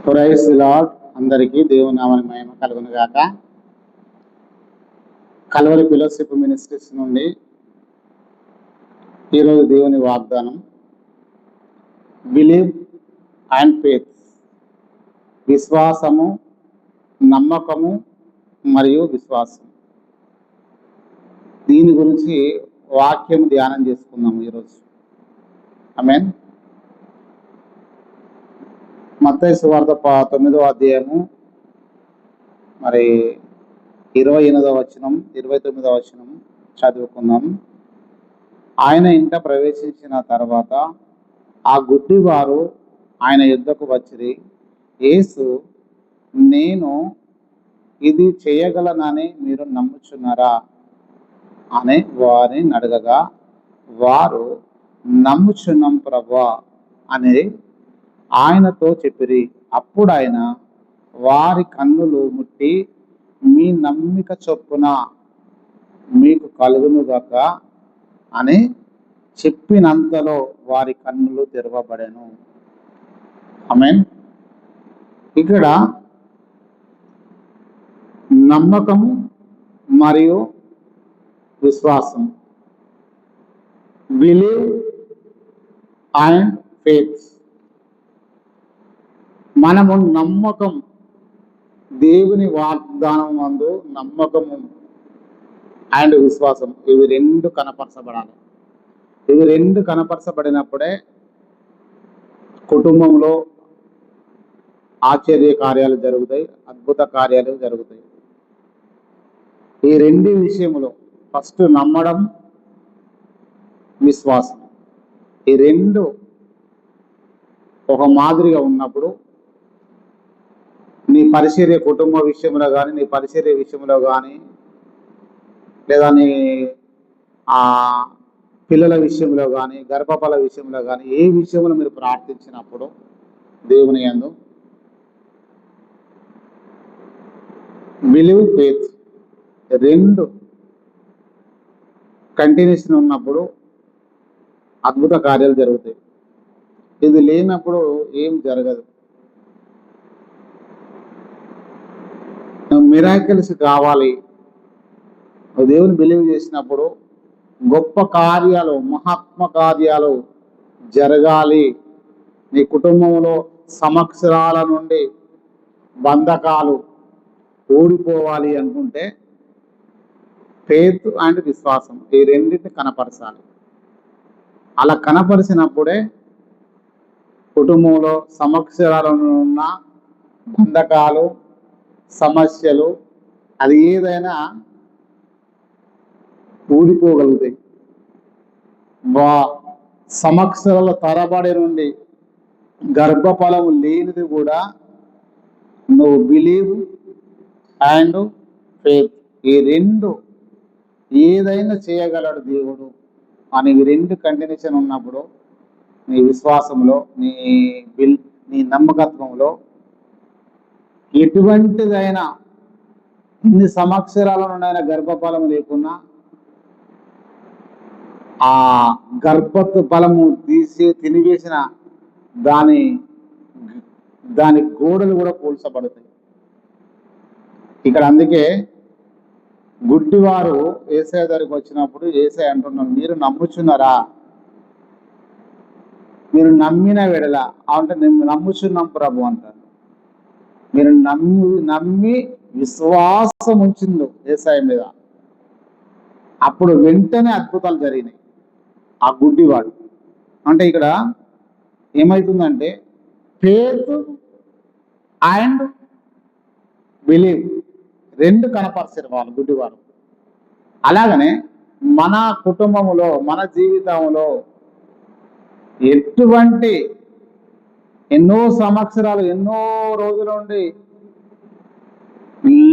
Praise the lord. అందరికీ దేవుని నామమున మహిమ కలుగును గాక. కల్వరి ఫెలోషిప్ మినిస్ట్రీస్ నుండి ఈరోజు దేవుని వాగ్దానం, బిలీవ్ అండ్ ఫెయిత్, విశ్వాసము, నమ్మకము మరియు విశ్వాసం. దీని గురించి వాక్యం ధ్యానం చేసుకుందాము ఈరోజు. ఆమేన్. మత్తయి సువార్త 9వ అధ్యాయము 28వ వచనం 29వ వచనం చదువుకుందాం. ఆయన ఇంట ప్రవేశించిన తర్వాత ఆ గుడ్డివారు ఆయన యుద్ధకు వచ్చిరి. యేసు, నేను ఇది చేయగలనని మీరు నమ్ముచున్నారా అని వారిని అడగగా, వారు నమ్ముచున్నాం ప్రభువా అని ఆయనతో చెప్పిరి. అప్పుడు ఆయన వారి కన్నులు ముట్టి, మీ నమ్మిక చొప్పున మీకు కలుగునుగాక అని చెప్పినంతలో వారి కన్నులు తెరవబడెను. ఆమేన్. ఇక్కడ నమ్మకం మరియు విశ్వాసం, బిలీవ్ అండ్ ఫెయిత్. మనము నమ్మకం, దేవుని వాగ్దానం నందు నమ్మకము అండ్ విశ్వాసం, ఇవి రెండు కనపరచబడాలి. ఇవి రెండు కనపరచబడినప్పుడే కుటుంబంలో ఆశ్చర్య కార్యాలు జరుగుతాయి, అద్భుత కార్యాలు జరుగుతాయి. ఈ రెండు విషయంలో ఫస్ట్ నమ్మడం, విశ్వాసం, ఈ రెండు ఒక మాదిరిగా ఉన్నప్పుడు నీ పరిచర్య కుటుంబ విషయంలో కానీ, నీ పరిచర్య విషయంలో కానీ, లేదా నీ పిల్లల విషయంలో కానీ, గర్భఫల విషయంలో కానీ, ఏ విషయంలో మీరు ప్రార్థించినప్పుడు దేవుని యందు బిలీవ్ ఫెయిత్ రెండు కంటిన్యూషన్ ఉన్నప్పుడు అద్భుత కార్యాలు జరుగుతాయి. ఇది లేనప్పుడు ఏం జరగదు. మిరాకిల్స్ కావాలి, దేవుని బిలీవ్ చేసినప్పుడు గొప్ప కార్యాలు, మహాత్మ కార్యాలు జరగాలి. నీ కుటుంబంలో సంవత్సరాల నుండి బంధకాలు ఊడిపోవాలి అనుకుంటే ఫెయిత్ అండ్ విశ్వాసం ఈ రెండింటిని కనపరచాలి. అలా కనపరిచినప్పుడే కుటుంబంలో సంవత్సరాలలో ఉన్న బంధకాలు, సమస్యలు, అది ఏదైనా ఊడిపోగలుగుతాయి. సంవత్సరాల తరబడి నుండి గర్భఫలము లేనిది కూడా నువ్వు బిలీవ్ అండ్ ఫెయిత్, ఈ రెండు ఏదైనా చేయగలడు దేవుడు అని ఈ రెండు కంటిన్యూషన్ ఉన్నప్పుడు నీ విశ్వాసంలో, నీ నమ్మకత్వంలో ఎటువంటిదైనా, ఇన్ని సంవత్సరాల నుండి గర్భఫలం లేకున్నా ఆ గర్భఫలము తినివేసిన దాని గోడలు కూడా కూల్చబడతాయి. ఇక్కడ అందుకే గుడ్డివారు యేసయ్య దగ్గరికి వచ్చినప్పుడు యేసయ్య అంటున్నారు, మీరు నమ్ముచున్నారా? మీరు నమ్మిన వెడల అంటే మేము నమ్ముచున్నాం ప్రభు అంటారు. మీరు నమ్మి విశ్వాసం ఉంచింది యేసయ్య మీద, అప్పుడు వెంటనే అద్భుతాలు జరిగినాయి. ఆ గుడ్డివాడు అంటే ఇక్కడ ఏమవుతుందంటే ఫెయిత్ అండ్ బిలీవ్ రెండు కనపరిచారు వాళ్ళు గుడ్డివారు. అలాగనే మన కుటుంబంలో, మన జీవితంలో ఎటువంటి ఎన్నో సంవత్సరాలు, ఎన్నో రోజుల నుండి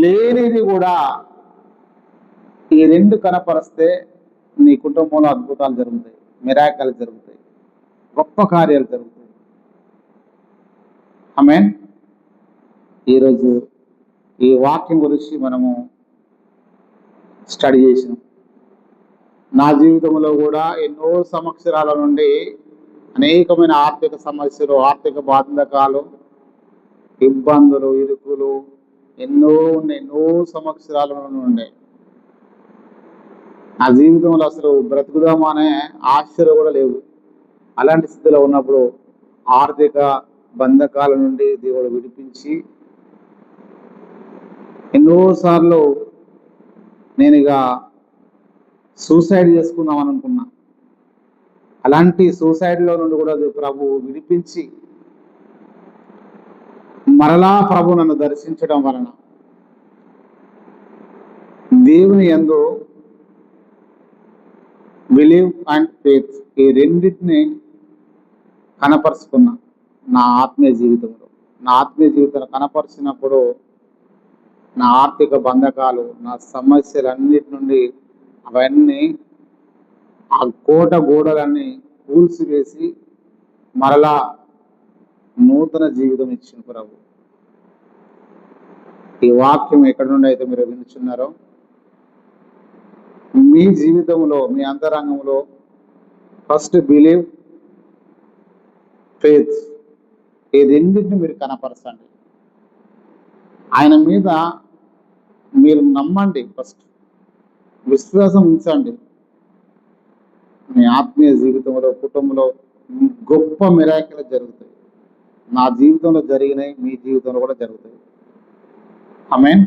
లేనిది కూడా ఈ రెండు కనపరిస్తే నీ కుటుంబంలో అద్భుతాలు జరుగుతాయి, మిరాకిల్ జరుగుతాయి, గొప్ప కార్యాలు జరుగుతాయి. ఆమేన్. ఈరోజు ఈ వాక్యం గురించి మనము స్టడీ చేసినాం. నా జీవితంలో కూడా ఎన్నో సంవత్సరాల నుండి అనేకమైన ఆర్థిక సమస్యలు, ఆర్థిక బాధకాలు, ఇబ్బందులు, ఇరుకులు ఎన్నో ఉన్నాయి, ఎన్నో సంవత్సరాల నుండి ఉండే. నా జీవితంలో అసలు బ్రతుకుదామా అనే ఆశలు కూడా లేవు. అలాంటి స్థితిలో ఉన్నప్పుడు ఆర్థిక బంధకాల నుండి దేవుడు విడిపించి ఎన్నోసార్లు నేను ఇక సూసైడ్ చేసుకుందాం అని అనుకున్నా. అలాంటి సూసైడ్లో నుండి కూడా ప్రభు విడిపించి మరలా ప్రభు నన్ను దర్శించడం వలన దేవుని యందు బిలీవ్ అండ్ ఫెయిత్ ఈ రెండింటిని కనపరుచుకున్నా నా ఆత్మీయ జీవితంలో. నా ఆత్మీయ జీవితంలో కనపరిచినప్పుడు నా ఆర్థిక బంధకాలు, నా సమస్యలన్నిటి నుండి అవన్నీ ఆ కోట గోడలన్నీ కూల్చివేసి మరలా నూతన జీవితం ఇచ్చిన ప్రభు. ఈ వాక్యం ఎక్కడి నుండి అయితే మీరు వినుచున్నారో మీ జీవితంలో, మీ అంతరంగంలో ఫస్ట్ బిలీవ్, ఫెయిత్ ఈ రెండింటిని మీరు కనపరచండి. ఆయన మీద మీరు నమ్మండి, ఫస్ట్ విశ్వాసం ఉంచండి. మీ ఆత్మీయ జీవితంలో, కుటుంబంలో గొప్ప మిరాకిల్ జరుగుతాయి. నా జీవితంలో జరిగినాయి, మీ జీవితంలో కూడా జరుగుతాయి. ఆమేన్.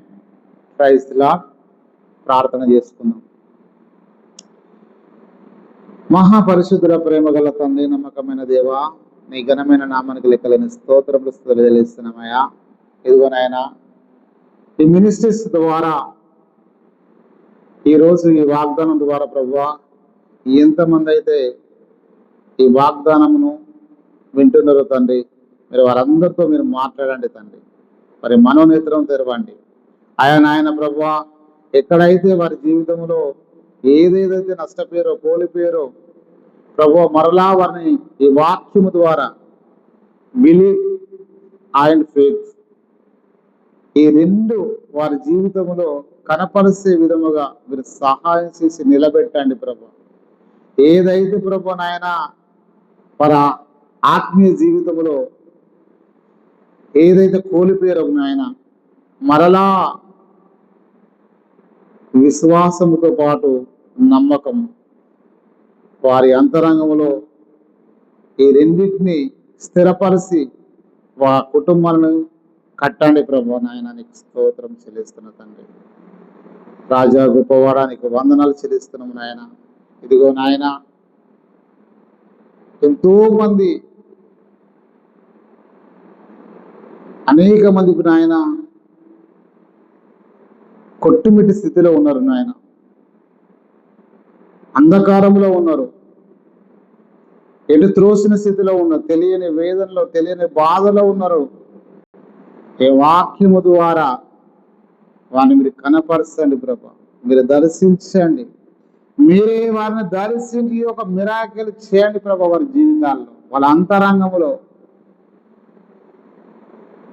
Praise the Lord. ప్రార్థన చేసుకుందాం. మహాపరిశుద్ధుల ప్రేమ గల తండ్రి, నమ్మకమైన దేవా, నీ ఘనమైన నామానికి లెక్కలేని స్తోత్రములు తెలియజేస్తున్నామయ్యా. ఇదిగోనైనా ఈ మినిస్ట్రీస్ ద్వారా ఈరోజు ఈ వాగ్దానం ద్వారా ప్రభువా ఎంతమంది అయితే ఈ వాగ్దానమును వింటున్నారో తండ్రి, మీరు వారందరితో మీరు మాట్లాడండి తండ్రి. మరి మనోనేత్రం తెరవండి. ఆయన ప్రభువా ఎక్కడైతే వారి జీవితంలో ఏదేదైతే నష్టపోయారో, కోల్పోయారో ప్రభువా మరలా వారిని ఈ వాక్యము ద్వారా బిలీవ్ అండ్ ఫెయిత్ ఈ రెండు వారి జీవితంలో కనపరిచే విధముగా మీరు సహాయం చేసి నిలబెట్టండి ప్రభు. ఏదైతే ప్రభు నాయన వారి ఆత్మీయ జీవితంలో ఏదైతే కోల్పోయారో నాయన మరలా విశ్వాసముతో పాటు నమ్మకం వారి అంతరంగంలో ఈ రెండింటిని స్థిరపరిచి కుటుంబాలను కట్టండి ప్రభు. నాయన నీకు స్తోత్రం చెల్లిస్తున్న తండ్రి, రాజా గొప్పవాడానికి వందనాలు చెల్లిస్తున్నాము నాయన. ఇదిగో నాయన ఎంతో మంది అనేక మందికి నాయన కొట్టుమిట్టి స్థితిలో ఉన్నారు నాయన, అంధకారంలో ఉన్నారు, ఎటు త్రోసిన స్థితిలో ఉన్నారు, తెలియని వేదనలో, తెలియని బాధలో ఉన్నారు. ఏ వాక్యము ద్వారా వారిని మీరు కనపరచండి ప్రభా, మీరు దర్శించండి, మీరే వారిని దర్శించి ఒక మిరాకిల్ చేయండి ప్రభా వారి జీవితాల్లో, వాళ్ళ అంతరంగంలో.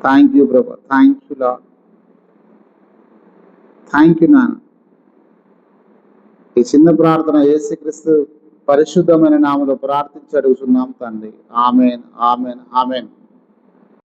థ్యాంక్ యూ ప్రభా, thank you lord, thank you నాన్న. ఈ చిన్న ప్రార్థన యేసుక్రీస్తు పరిశుద్ధమైన నామములో ప్రార్థించి అడుగుతున్నాం తండ్రి. Amen, amen, amen.